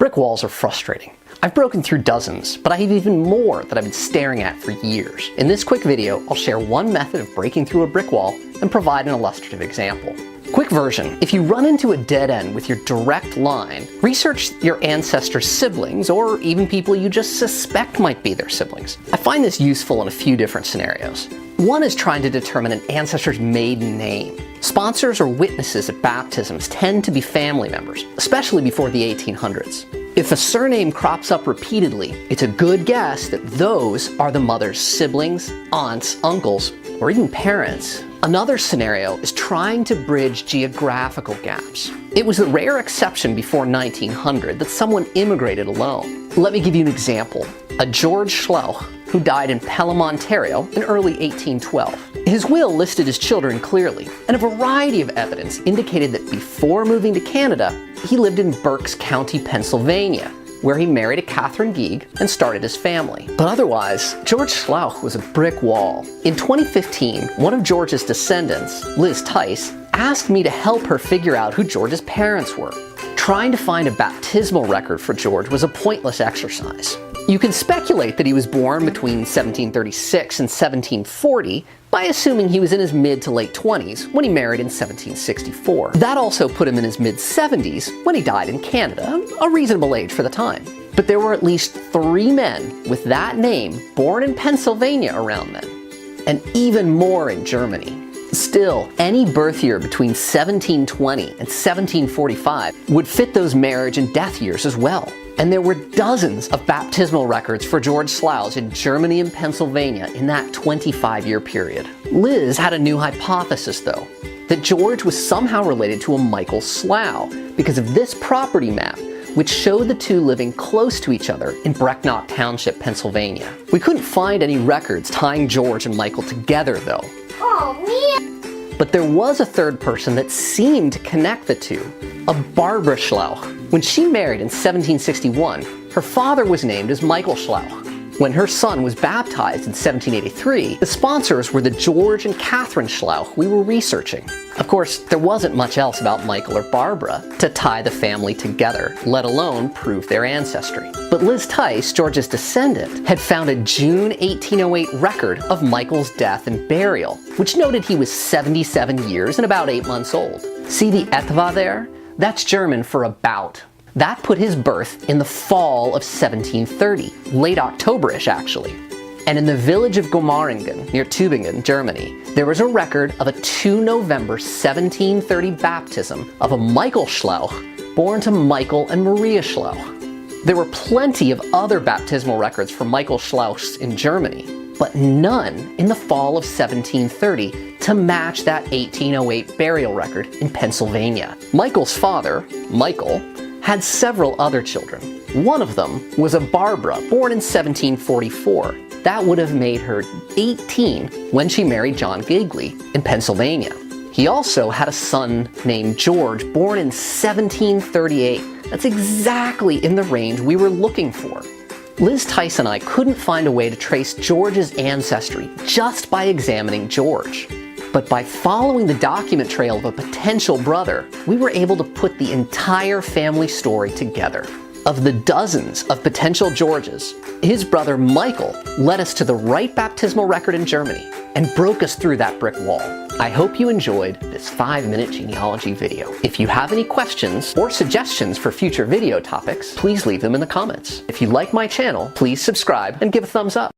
Brick walls are frustrating. I've broken through dozens, but I have even more that I've been staring at for years. In this quick video, I'll share one method of breaking through a brick wall and provide an illustrative example. Quick version: if you run into a dead end with your direct line, research your ancestor's siblings, or even people you just suspect might be their siblings. I find this useful in a few different scenarios. One is trying to determine an ancestor's maiden name. Sponsors or witnesses at baptisms tend to be family members, especially before the 1800s. If a surname crops up repeatedly, it's a good guess that those are the mother's siblings, aunts, uncles, or even parents. Another scenario is trying to bridge geographical gaps. It was a rare exception before 1900 that someone immigrated alone. Let me give you an example. A George Schlauch, who died in Pelham, Ontario in early 1812. His will listed his children clearly, and a variety of evidence indicated that before moving to Canada, he lived in Berks County, Pennsylvania, where he married a Catherine Geeg and started his family. But otherwise, George Schlauch was a brick wall. In 2015, one of George's descendants, Liz Tice, asked me to help her figure out who George's parents were. Trying to find a baptismal record for George was a pointless exercise. You can speculate that he was born between 1736 and 1740 by assuming he was in his mid to late 20s when he married in 1764. That also put him in his mid-70s when he died in Canada, a reasonable age for the time. But there were at least 3 men with that name born in Pennsylvania around then, and even more in Germany. Still, any birth year between 1720 and 1745 would fit those marriage and death years as well. And there were dozens of baptismal records for George Schlauch in Germany and Pennsylvania in that 25-year period. Liz had a new hypothesis, though, that George was somehow related to a Michael Schlauch because of this property map, which showed the two living close to each other in Brecknock Township, Pennsylvania. We couldn't find any records tying George and Michael together, though. Oh, man. But there was a third person that seemed to connect the two, a Barbara Schlauch. When she married in 1761, her father was named as Michael Schlauch. When her son was baptized in 1783, the sponsors were the George and Catherine Schlauch we were researching. Of course, there wasn't much else about Michael or Barbara to tie the family together, let alone prove their ancestry. But Liz Tice, George's descendant, had found a June 1808 record of Michael's death and burial, which noted he was 77 years and about 8 months old. See the etwa there? That's German for about. That put his birth in the fall of 1730, late October-ish actually. And in the village of Gomaringen, near Tübingen, Germany, there was a record of a 2 November 1730 baptism of a Michael Schlauch born to Michael and Maria Schlauch. There were plenty of other baptismal records for Michael Schlauchs in Germany, but none in the fall of 1730 to match that 1808 burial record in Pennsylvania. Michael's father, Michael, had several other children. One of them was a Barbara, born in 1744. That would have made her 18 when she married John Gigley in Pennsylvania. He also had a son named George, born in 1738. That's exactly in the range we were looking for. Liz Tice and I couldn't find a way to trace George's ancestry just by examining George. But by following the document trail of a potential brother, we were able to put the entire family story together. Of the dozens of potential Georges, his brother Michael led us to the right baptismal record in Germany and broke us through that brick wall. I hope you enjoyed this 5-minute genealogy video. If you have any questions or suggestions for future video topics, please leave them in the comments. If you like my channel, please subscribe and give a thumbs up.